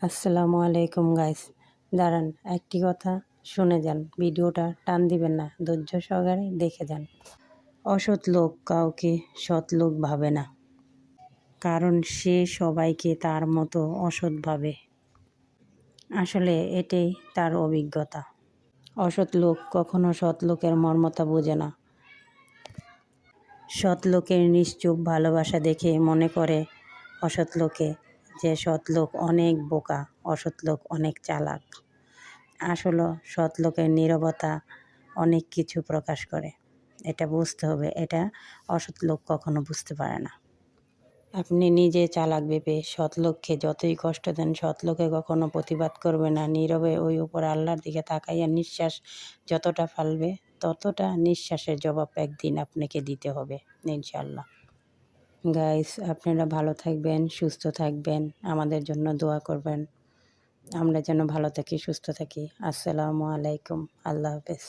আসসালামু আলাইকুম গাইস। দাঁড়ান, একটি কথা শুনে যান, ভিডিওটা টান দিবেন না, ধৈর্য সহকারে দেখে যান। অসৎ লোক কাউকে সৎ লোক ভাবে না, কারণ সে সবাইকে তার মতো অসৎ ভাবে। আসলে এটাই তার অভিজ্ঞতা। অসৎ লোক কখনো সৎ লোকের মর্মতা বোঝে না। সৎ লোকের নিশ্চুপ ভালোবাসা দেখে মনে করে অসৎ লোকে যে সৎ লোক অনেক বোকা, অসৎ লোক অনেক চালাক। আসলে সৎ লোকের নীরবতা অনেক কিছু প্রকাশ করে, এটা বুঝতে হবে। এটা অসৎ লোক কখনো বুঝতে পারে না। আপনি নিজে চালাক ভেবে সৎ লোককে যতই কষ্ট দেন, সৎ লোকে কখনো প্রতিবাদ করবে না। নীরবে ওই উপর আল্লাহর দিকে তাকাইয়া নিঃশ্বাস যতটা ফেলবে, ততটা নিঃশ্বাসের জবাব একদিন আপনাকে দিতে হবে ইনশাআল্লাহ। গাইস, আপনারা ভালো থাকবেন, সুস্থ থাকবেন, আমাদের জন্য দোয়া করবেন। আমরা যেন ভালো থাকি, সুস্থ থাকি। আসসালামু আলাইকুম, আল্লাহ হাফেজ।